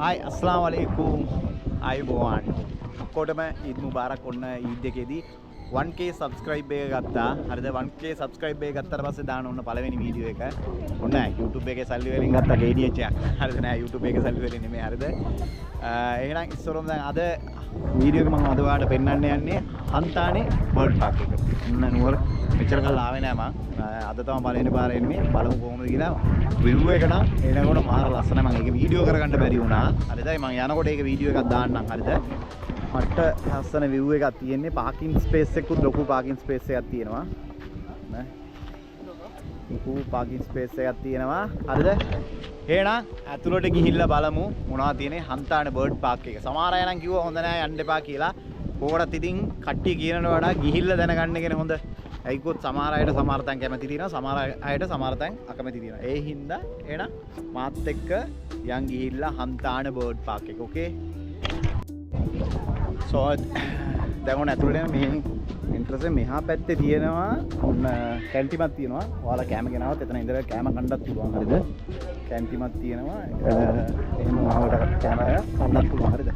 Hi, Assalamualaikum. Ayubowan. ඔක්කොටම ඊද් මුබාරක්. ඔන්න ඊද් එකේදී 1k subscribe එක ගත්තා. හරිද? 1k subscribe එක ගත්තාට පස්සේ දාන ඔන්න පළවෙනි වීඩියෝ එක. ඔන්න YouTube එකේ සල්ලි වලින් ගත්තා KDH එකක්. හරිද? නෑ YouTube එකේ සල්ලි වලින් නෙමෙයි. හරිද? එහෙනම් ඉස්සරොම දැන් අද වීඩියෝ එක මම අද ඔයාලට පෙන්වන්න යන්නේ හන්තානේ බර්ඩ් පාක් එක. ඔන්න නුවර මෙච්චර කල් ආවේ නෑ මම. අද තමයි පළවෙනි පාර එන්නේ. බලමු කොහොමද කියලා. view එක නම් එනකොට මාර ලස්සනයි. මම ඒක වීඩියෝ කරගන්න බැරි වුණා. හරිද? මම යනකොට ඒක වීඩියෝ එකක් දාන්නම්. හරිද? මට ලස්සන view එකක් තියෙන්නේ. පාකින් ස්පේස් එකකුත් ලොකු පාකින් ස්පේස් එකක් තියෙනවා. නේ. ලොකු පාකින් ස්පේස් එකක් තියෙනවා. හරිද? එහෙනම් ඇතුළට ගිහිල්ලා බලමු මොනවද තියෙන්නේ හන්තානේ බර්ඩ් පාක් එක. සමහර අය නම් කිව්වා හොඳ නෑ යන්න එපා කියලා. කොහොමද ඉතින් කට්ටිය කියනවට වඩා ගිහිල්ලා දැනගන්න එකනේ හොඳ. ඒකත් සමහර අයට සමහර තැන් කැමති තියෙනවා, සමහර අයට සමහර තැන් අකමැති තියෙනවා. ඒ හින්දා එහෙනම් මාත් එක්ක යන් ගිහිල්ලා හන්තානේ බර්ඩ් පාක් එක. ඕකේ. So දැන් ඔන්න ඇතුළේ මෙහෙන් ඉන්ට්‍රස් එක මෙහා පැත්තේ තියෙනවා ඔන්න කැන්ටිමක් තියෙනවා. ඔයාලා කැම ගෙනාවත් එතන ඉඳලා කැම කන්නත් පුළුවන්. හරිද? කැන්ටිමක් තියෙනවා. එහෙම ආවට කැම කන්නත් පුළුවන්. හරිද?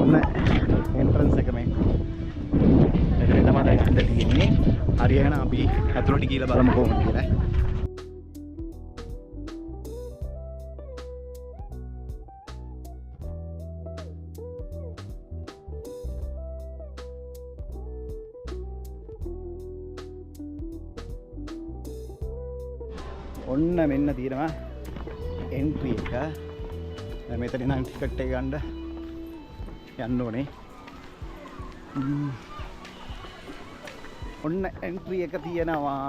ඔන්න එන්ට්‍රන්ස් එක මේ. එතන තමයි යන්න තියෙන්නේ. හරි එහෙනම් අපි ඇතුළට ගිහලා බලමු කොහොමද කියලා. ඔන්න මෙන්න තියෙනවා එන්ට්‍රි එක. දැන් මෙතන නම් ටිකට් එක ගන්න යන්න ඕනේ. ඔන්න එන්ට්‍රි එක තියෙනවා.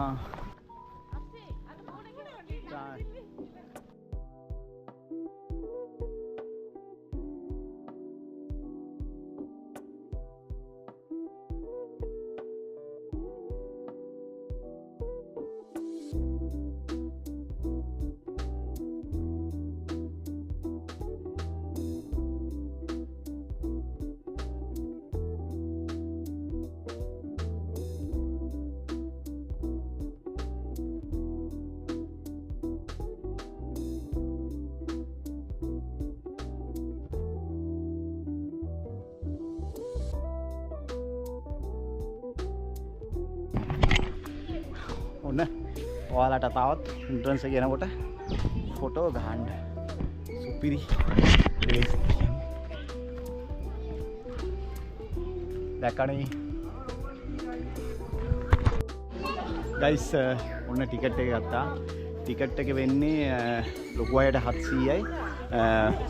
ඔන්න ඔයාලට තවත් එන්ට්‍රන්ස් එක එනකොට ෆොටෝ ගහන්න සුපිරි ප්ලේස් එකක්. දැක්කනේ ගයිස් ඔන්න ටිකට් එක ගත්තා. ටිකට් එක වෙන්නේ ලොකු අයට 700යි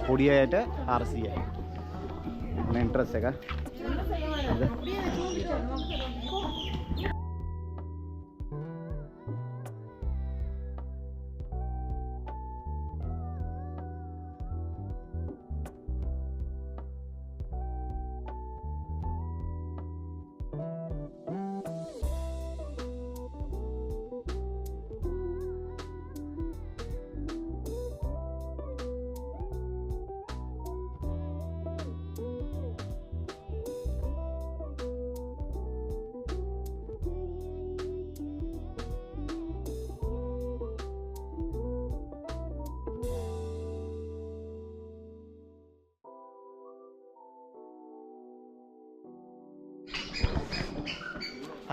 පොඩි අයට 400යි. ඔන්න එන්ට්‍රන්ස් එක.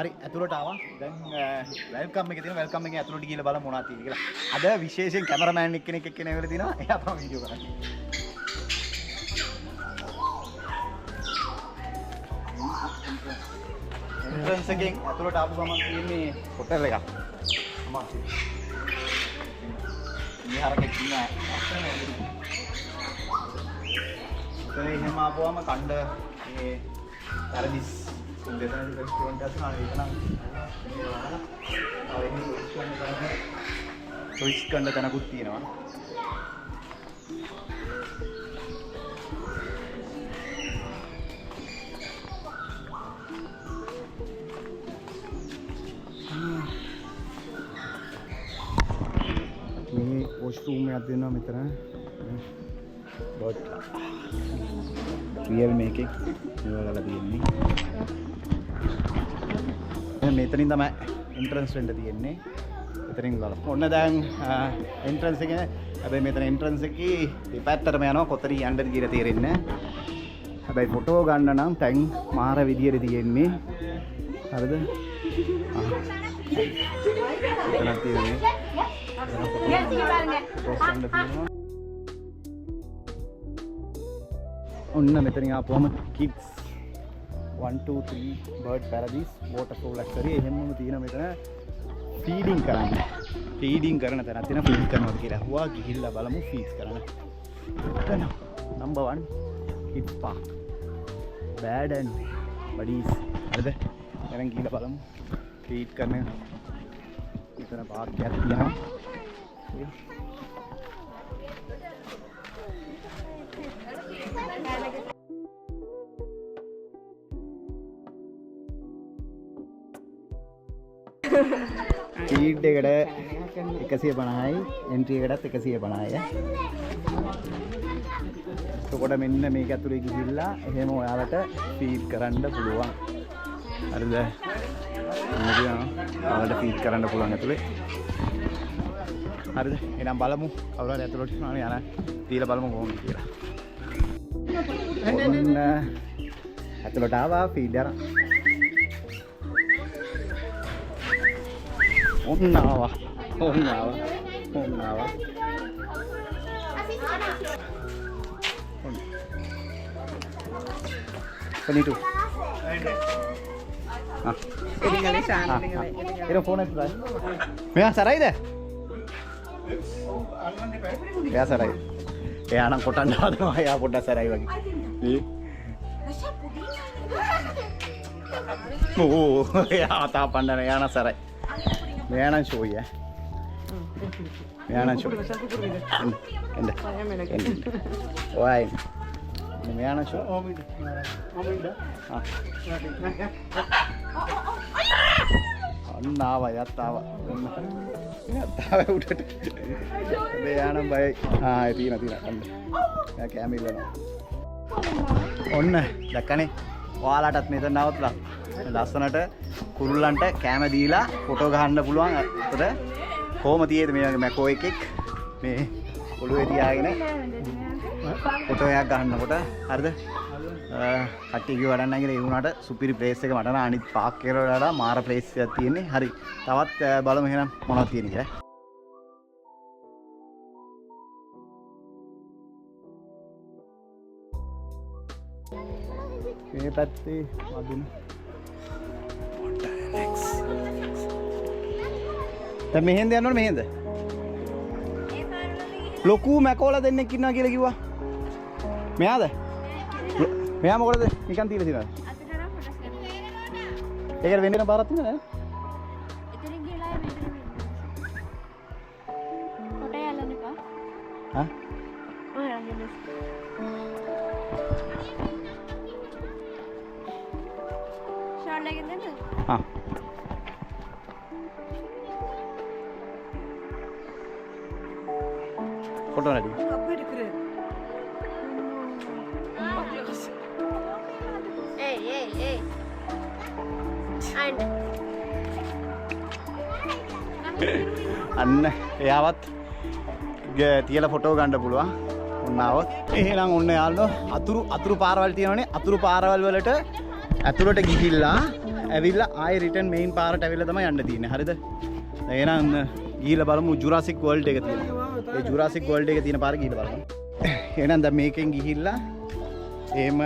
හරි ඇතුළට ආවා. දැන් වෙල්කම් එකේ තියෙන වෙල්කම් එකේ ඇතුළට ගිහලා බලමු මොනවද තියෙන්නේ කියලා. අද විශේෂයෙන් කැමරාමෑන් එක්කෙනෙක් එක්කෙනෙක් තියෙනවා. එයා තමයි වීඩියෝ කරන්නේ. එන්ට්‍රන්ස් එකෙන් ඇතුළට ආපු ගමන් තියෙන්නේ හොටෙල් එකක්. අමාසි. විහාරකෙක් ඉන්නවා. එතන එහෙම ආපුවම කණ්ඩ මේ පැරදිස් දෙතන රෙස්ටුරන්ට් එකක් තියෙනවා. ඒක නම් ටොයිස් කන්න තැනකුත් තියෙනවා. මේ වොෂ්රූම් එකක් දෙනවා මෙතන. බට් රියල් මේකේ ඉවරලා තියෙන්නේ. මෙතනින් තමයි එන්ට්‍රන්ස් වෙන්න තියෙන්නේ. එතනින් බලමු. ඔන්න දැන් එන්ට්‍රන්ස් එකේ හැබැයි මෙතන එන්ට්‍රන්ස් එකේ දෙපැත්තටම යනවා කොතනින් යන්නද කියලා තේරෙන්නේ නැහැ. හැබැයි ෆොටෝ ගන්න නම් තැන් මාර විදියට තියෙන්නේ. හරිද? එතනක් තියෙන්නේ. ඔන්න මෙතනින් ආපුවම kids 1 2 3 bird paradise waterfall luxury එහෙමම තියෙන මෙතන ෆීඩින් කරන්න. ෆීඩින් කරන තැනක් තියෙන ෆීඩ් කරනවා කියලා. හුවා ගිහිල්ලා බලමු ෆීඩ් කරන. එතන number 1 kids park. bad and buddies. හරිද? එහෙනම් ගිහිල්ලා බලමු ෆීඩ් කරන. මෙතන පාර්ක් එකක් තියෙනවා. ෆීඩ් එකට 150යි එන්ට්‍රි එකටත් 150යි. එතකොට මෙන්න මේක ඇතුලේ ගිහිල්ලා එහෙම ඔයාලට ෆීඩ් කරන්න පුළුවන්. හරිද? ඔයාලට ෆීඩ් කරන්න පුළුවන් ඇතුලේ. හරිද? එහෙනම් බලමු කවුරු හරි ඇතුලට යනවා යන දීලා බලමු කොහොමද කියලා. ඔන්න ඇතුලට ආවා ෆීඩ් අරන්. ඔන්න ආවා. Penitu. Ini phone itu kan? Mea sarai deh. Ya sarai. Ya anak kotan dah tu, ya kotan sarai lagi. Oh, ya tak pandai ya anak sarai. Mea anak show ya. Mea anak show. Enda. Why? Mea anak show. Nawa ya tawa. Tawa udah. Mea baik. Tina kan. Ya Camille lah. Onna, dakane. ඔයාලටත් මෙතන නවත්ලා ලස්සනට කුරුල්ලන්ට කැම දීලා photo ගහන්න පුළුවන්. අතට කොහොම තියෙද මේ වගේ මැකෝ එකෙක් මේ ඔළුවේ තියාගෙන ෆොටෝ එකක් ගන්නකොට හරිද? කට්ටිය කිව්ව වඩන්න කියලා ඒ වුණාට සුපිරි ප්ලේස් එක මට නම් අනිත් පාක් එකකට වඩා මාර ප්ලේස් එකක් තියෙන්නේ. හරි. තවත් බලමු එහෙනම් මොනවද තියෙන්නේ කියලා. මේ පැත්තේ වදින දැන් මෙහෙන්ද යනවනේ මෙහෙන්ද ලොකු මැකෝලා දෙන්නෙක් ඉන්නවා කියලා කිව්වා මෙයාද මෙයා මොකටද නිකන් තියලා තියෙනවද ඒකට වෙන්න පාරක් තියෙනවද එතනින් ගිහලා මෙතන කොට යන්න එපා හා ඔය යන්න हाँ फोटो रेडी අන්න එයාවත් තියලා ෆොටෝ ගන්න පුළුවන්. ඔන්න આવොත් එහෙනම් ඔන්න යාළුවෝ අතුරු පාරවල් තියෙනවනේ. අතුරු පාරවල් වලට ඇතුළට ගිහිල්ලා ඇවිල්ලා ආයෙ රිටර්න් මේන් පාරට ඇවිල්ලා තමයි යන්න තියෙන්නේ. හරිද? එහෙනම් ගිහිල්ලා බලමු ජුරාසික් වර්ල්ඩ් එක තියෙනවා. ඒ ජුරාසික් වර්ල්ඩ් එකේ තියෙන පාර ගිහිල්ලා බලමු. එහෙනම් දැන් මේකෙන් ගිහිල්ලා එහෙම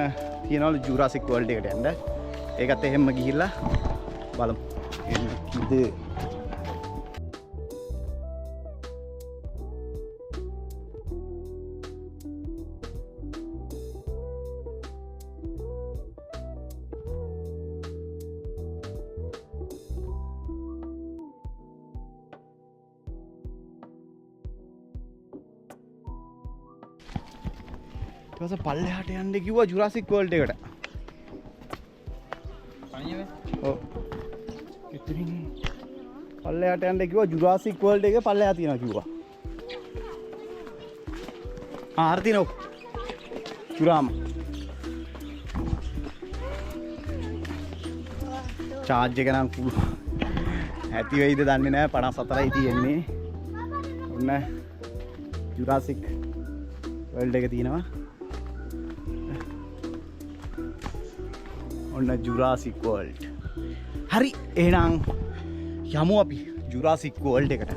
තියනවලු ජුරාසික් වර්ල්ඩ් එකට යන්න. ඒකත් එහෙම ගිහිල්ලා බලමු. ඉතින් ඊට පස්සේ පල්ලෙහාට යන්න කිව්වා ජුරාසික් වර්ල්ඩ් එකට. ඔව්. ඉතින් පල්ලෙහාට යන්න කිව්වා ජුරාසික් වර්ල්ඩ් එකේ පල්ලෙහා තියනවා කිව්වා. හරි තිනෝ. ජුරාම. චාර්ජ් එක නම් ඇති වෙයිද දන්නේ නැහැ 54යි තියෙන්නේ. ඔන්න ජුරාසික් වර්ල්ඩ් එක තියෙනවා. ඔන්න ජුරාසික් වර්ල්ඩ්. හරි එහෙනම් යමු අපි ජුරාසික් වර්ල්ඩ් එකට.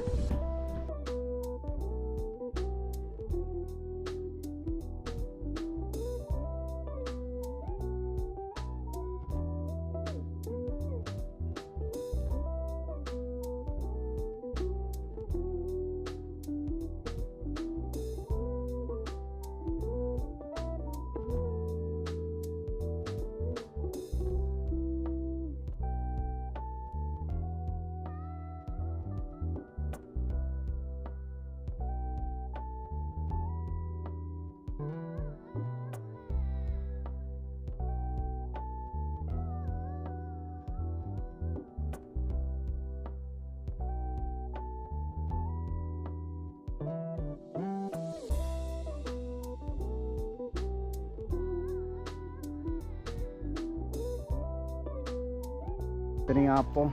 මෙතනින් ආපෝ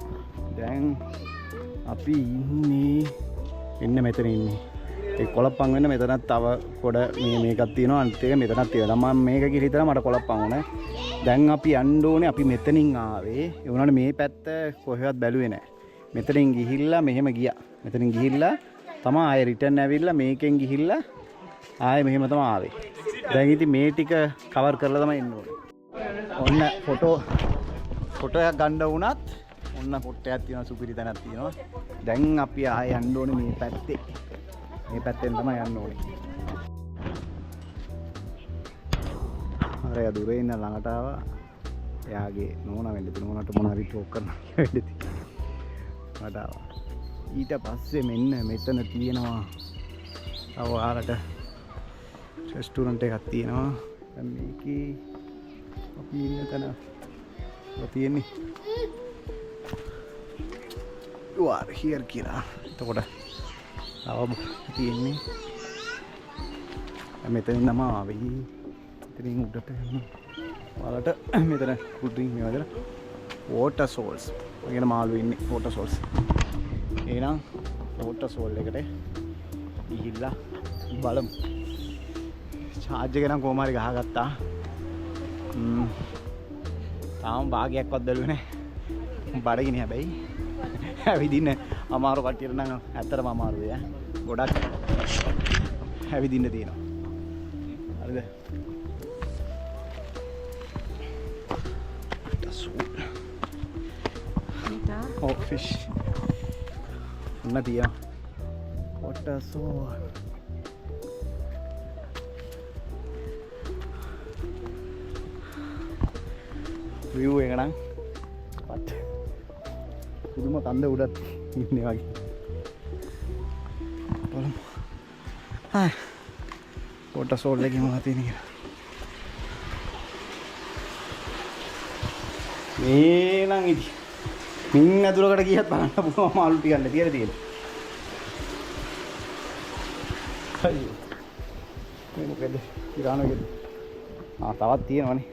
දැන් අපි ඉන්නේ එන්න මෙතන ඉන්නේ. ඒ කොළප්පන් වෙන්න මෙතනත් තව පොඩ මේකක් තියෙනවා. අනිත් එක මෙතනත් තියෙනවා. මම මේක කියලා හිතලා මට කොළප්පන් වුණා. දැන් අපි යන්න ඕනේ. අපි මෙතනින් ආවේ. ඒ වුණාට මේ පැත්ත කොහෙවත් බැලුවේ නැහැ. මෙතනින් ගිහිල්ලා මෙහෙම ගියා. මෙතනින් ගිහිල්ලා තමයි ආයෙ රිටර්න් ඇවිල්ලා මේකෙන් ගිහිල්ලා ආයෙ මෙහෙම තමයි ආවේ. දැන් ඉතින් මේ ටික කවර් කරලා තමයි එන්න ඕනේ. ඔන්න ෆොටෝ එකක් ගන්න වුණත් ඔන්න පොට්ටයක් තියෙනවා, සුපිරි තැනක් තියෙනවා. දැන් අපි ආයෙ යන්න ඕනේ මේ පැත්තේ. මේ පැත්තෙන් තමයි යන්න ඕනේ. අර දුරේ ඉන්න ළඟට ආවා. එයාගේ නෝනා වෙන්න නෝනාට මොන හරි ටෝක් කරනවා කියලා වෙද්දි. මට ආවා. ඊට පස්සේ මෙන්න මෙතන තියෙනවා තව ආරට රෙස්ටුරන්ට් එකක් තියෙනවා. දැන් මේකේ අපි ඉන්න තැන තියෙන්නේ you are here කියලා. එතකොට තව තියෙන්නේ මෙතනින් නම් ආවේ. ඉතින් උඩට යන්න. ඔයාලට මෙතන කුල් ඩ්‍රින්ක් මේවා දෙන වෝටර් සෝල්ස්. ඔයගෙන මාළු ඉන්නේ වෝටර් සෝල්ස්. එහෙනම් වෝටර් සෝල් එකට ගිහිල්ලා බලමු. charge එක නම් කොහොම හරි ගහගත්තා. තාම භාගයක්වත් බැලුවේ නැහැ. බඩගිනි හැබැයි. ඇවිදින්න අමාරු කට්ටියට නම් ඇත්තටම අමාරුයි ඈ. ගොඩක් ඇවිදින්න තියෙනවා. හරිද? Oh fish. ඔන්න තියෙනවා. water soul. view එක නම් පුදුම කන්ද උඩත් ඉන්නේ වගේ. බලමු. හා. water soul එකේ මොනවද තියෙන්නේ කියලා. මේ නම් ඉති. මින් ඇතුලකට ගියත් බලන්න පුළුවන් මාළු ටිකක් නැතිද තියෙන්නේ. අයියෝ. මේ මොකද? ඉරානෝගෙද? තවත් තියෙනවනේ.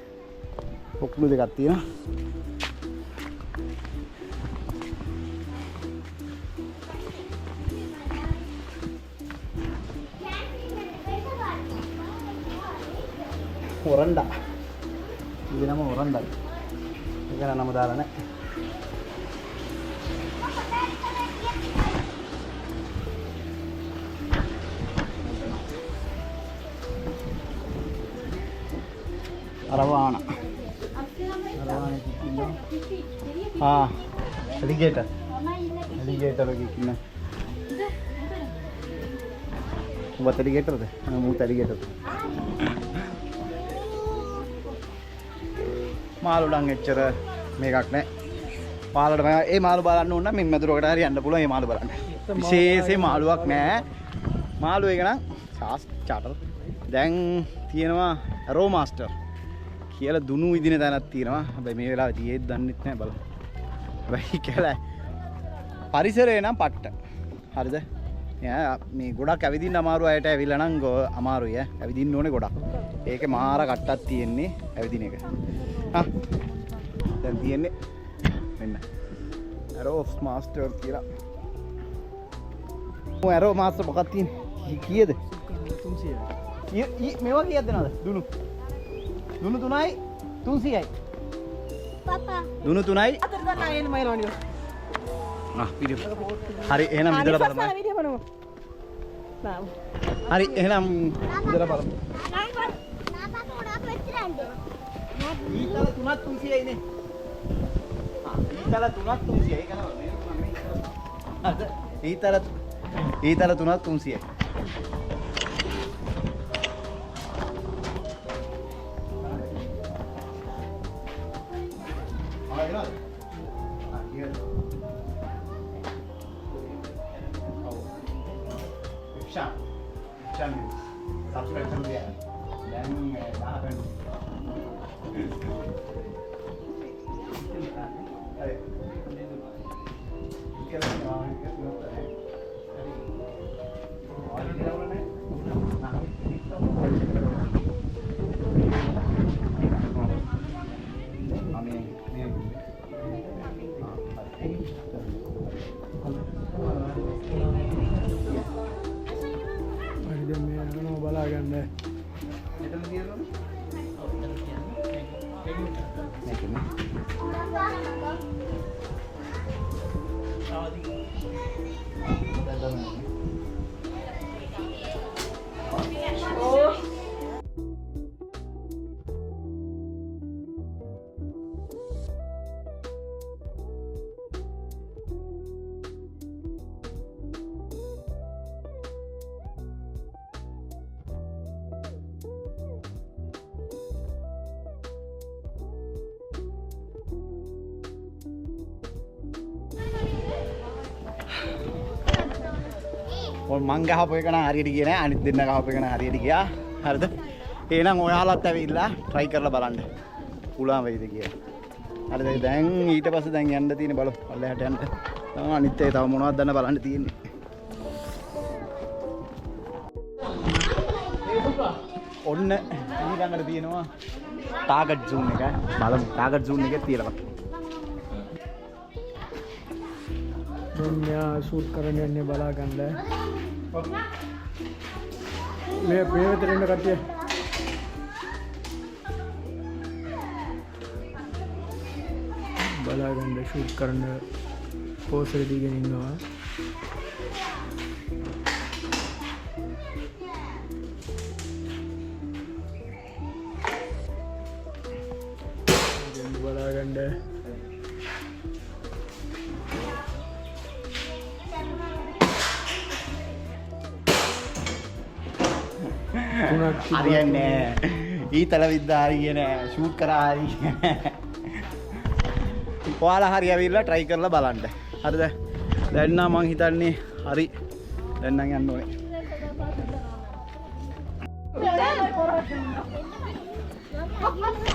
පොක්ලු දෙකක් තියෙනවා. ඔරණ්ඩා. ఇది නම ඔරණ්ඩා. ඒක නම දාලා නැහැ. Aravana. Ah, alligator. Alligator lagi kena. Buat alligator deh. Mau alligator. මාළු නම් එච්චර මේකක් නැහැ. පාලට ඒ මාළු බලන්න ඕන නම් මෙන්න මැදුරකට හරි යන්න පුළුවන්. මේ මාළු බලන්න. විශේෂයෙන් මාළුවක් නැහැ. මාළු එක නම් චාටර්. දැන් තියෙනවා ඇරෝ මාස්ටර් කියලා දුනු විදින තැනක් තියෙනවා. හැබැයි මේ වෙලාවේ තියෙද්දි දන්නෙත් නැහැ බලන්න. හැබැයි කියලා පරිසරය නම් පට්ට. හරිද? මේ ගොඩක් ඇවිදින්න අමාරු අයට ඇවිල්ලා නම් අමාරුයි ඈ. ඇවිදින්න ඕනේ ගොඩක්. ඒකේ මාර කට්ටක් තියෙන්නේ ඇවිදින එක. දැන් තියෙන්නේ මෙන්න ඇරෝස් මාස්ටර් කියලා. ඇරෝ මාස්ටර් මොකක්ද තියෙන්නේ? කීයද? 300. මේවා කීයක් දෙනවද? දුනු 3යි 300යි. Papa. දුනු 3යි. අතට දාන්න ආයෙත් මයිල් වණියෝ. වීඩියෝ. හරි එහෙනම් විදලා බලමු. වීඩියෝ බලමු. නාම. හරි එහෙනම් විදලා බලමු. නාපා ගොඩක් වෙච්චරන්නේ. ඊතල 3ක් 300යි නේ. ඊතල 3ක් 300යි කරනවා නේ. අද ඊතල 3ක් 300යි. subscribe dia dan bahagian බලාගන්න මං ගහපු එක නම් හරියට ගියේ නෑ අනිත් දෙන්න ගහපු එක නම් හරියට ගියා හරිද එහෙනම් ඔයාලත් ඇවිල්ලා try කරලා බලන්න පුළුවන් වෙයිද කියලා හරිද දැන් ඊට පස්සේ දැන් යන්න තියෙන බලමු පල්ලෙහාට යන්න අනිත් එක තව මොනවද දන්න බලන්න තියෙන්නේ ඔන්න ඊළඟට තියෙනවා ටාගට් zoom එක බලමු ටාගට් zoom එකේ තියලා මෙයා ෂූට් කරන්න යන්නේ බලාගන්න මේ විතර ඉන්න කට්ටිය බලාගන්න ෂූට් කරන්න පෝස් එක දීගෙන ඉන්නවා බලාගන්න හරියන්නේ ඊතල විද්දා හරියන්නේ නෑ ෂූට් කරා හරියන්නේ ඔයාලා හරි ඇවිල්ලා try කරලා බලන්න හරිද දැන් නම් මං හිතන්නේ හරි දැන් නම් යන්න ඕනේ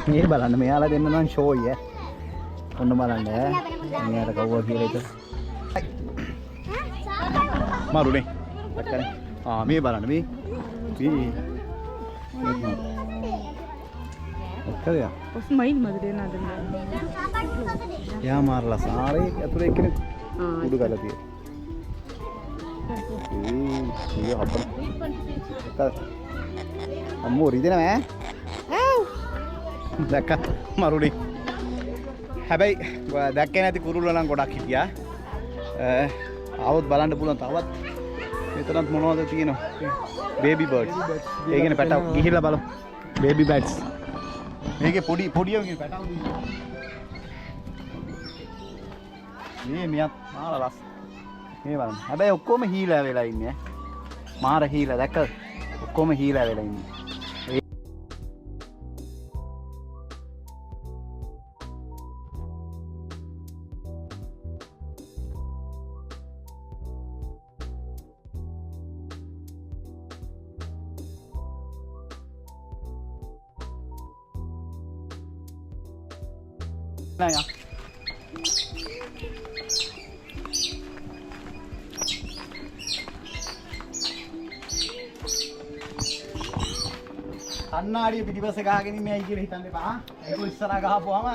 මේ බලන්න මෙයාලා දෙන්න නම් ෂෝයි ඔන්න බලන්න මෙයාට කවුවා කියලා එක මරුනේ දැක්කනේ මේ බලන්න මේ ඔක්කදයා ස්මයිල් මද දෙන්න අද යා මාරලා සාරේ ඇතුලේ එක්කෙනෙක් උඩු ගලලා තියෙන්නේ හප්පන අම්මෝ රිදෙනව දැක්ක මරුනේ හැබැයි දැක්කේ නැති කුරුල්ල නම් ගොඩක් හිටියා ආවොත් බලන්න පුළුවන් තවත් මෙතනත් මොනවද තියෙනවා baby birds ඒ කියන්නේ පැටව ගිහිල්ලා බලමු baby birds මේකේ පොඩි වගේ පැටව මේ මියත් මාර ලස් මේ බලන්න හැබැයි ඔක්කොම හීලා වෙලා ඉන්නේ මාර හීලා දැක්කද ඔක්කොම හීලා වෙලා ඉන්නේ Này à? කන්නාඩිය පිටිපස්සේ ගහගෙන ඉන්නේ ඇයි කියලා හිතන්න එපා. ඒක ඉස්සරහා ගහපුවාම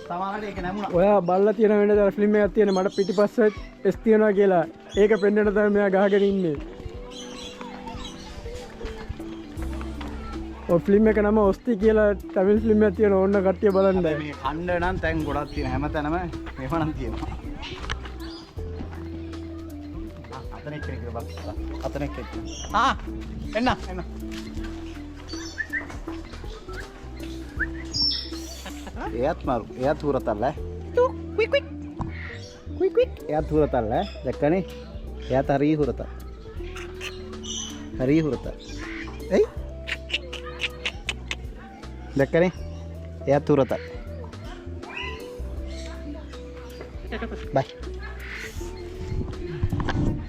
සමහරවිට ඒක නැමුණා. ඔයා බල්ලා තියෙන වෙනද ෆිල්ම් එකක් තියෙන මට පිටිපස්සෙත් S තියනවා කියලා. ඒක පෙන්වන්න තමයි මෙයා ගහගෙන ඉන්නේ. ඔය ෆිල්ම් එක නම ඔස්ති කියලා තමිල් ෆිල්ම් එකක් තියෙන ඕන්න කට්ටිය බලන්න. මේ ඛණ්ඩ නම් තැන් ගොඩක් තියෙන හැමතැනම මේව නම් තියෙනවා. අතනෙක් කෙනෙක් බස්. අතනෙක් කෙනෙක්. එන්න. එයත් මාරු. එයත් හුරතල්ල. ක්වික්. එයත් හුරතල්ල. දැක්කනේ? එයත් හරි හුරතල්. එයි. දැක්කනේ? එයත් හුරතල්. බයි.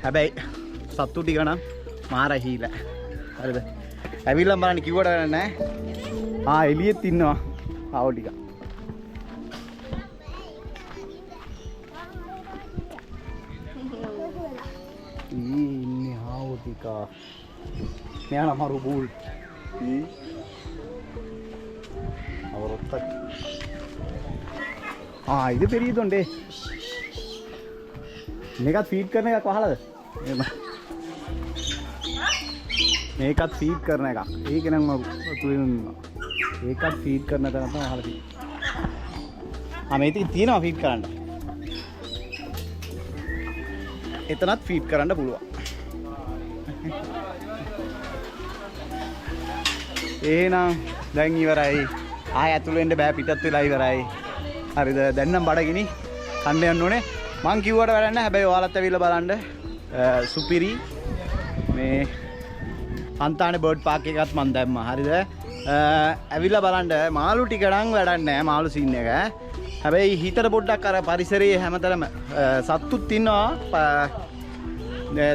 හැබැයි සත්තු ටික නම් මාර හීලා. හරිද? ඇවිල්ලා බලන්න කිව්වට නෑ. එළියෙත් ඉන්නවා. ආව ටික. ini hau tika ini anak maru bul ini awal otak itu peri itu deh nekat feed karena क्या कहा लगा nekat feed करने का एक नंग मारू तू nekat feed करना था ना तो हाल थी हमें इतनी तीन feed करना එතනත් ෆීඩ් කරන්න පුළුවන්. එහෙනම් දැන් ඉවරයි. ආය ඇතුළේ එන්න බෑ පිටත් වෙලා ඉවරයි. හරිද? දැන් නම් බඩගිනි කන්න යන්න ඕනේ. මං කිව්වට වැඩක් නැහැ. හැබැයි ඔයාලත් ඇවිල්ලා බලන්න. සුපිරි මේ හන්තානේ බර්ඩ් පාක් එකත් මං දැම්මා. හරිද? ඇවිල්ලා බලන්න මාළු ටික නම් වැඩක් නැහැ. මාළු සීන් එක. හැබැයි හිතට පොඩ්ඩක් අර පරිසරයේ හැමතැනම සත්තුත් ඉන්නවා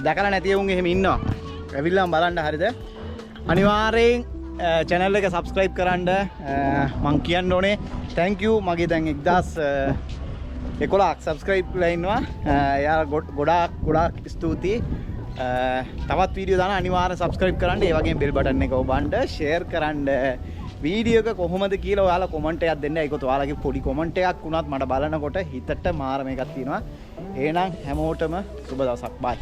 දැකලා නැති උන් එහෙම ඉන්නවා. ඇවිල්ලා බලන්න හරිද? අනිවාර්යෙන් channel එක subscribe කරන්න මං කියන්න ඕනේ. thank you මගේ දැන් 1011ක් subscribe වෙලා ඉන්නවා. එයාලා ගොඩාක් ස්තුතියි. තවත් වීඩියෝ දාන අනිවාර්යෙන් subscribe කරන්න. ඒ වගේම bell button එක ඔබන්න share කරන්න. වීඩියෝ එක කොහොමද කියලා ඔයාලා කමෙන්ට් එකක් දෙන්න. ඒකත් ඔයාලගේ පොඩි කමෙන්ට් එකක් වුණත් මට බලනකොට හිතට මාර මේකක් තියෙනවා. එහෙනම් හැමෝටම සුබ දවසක්. බයි.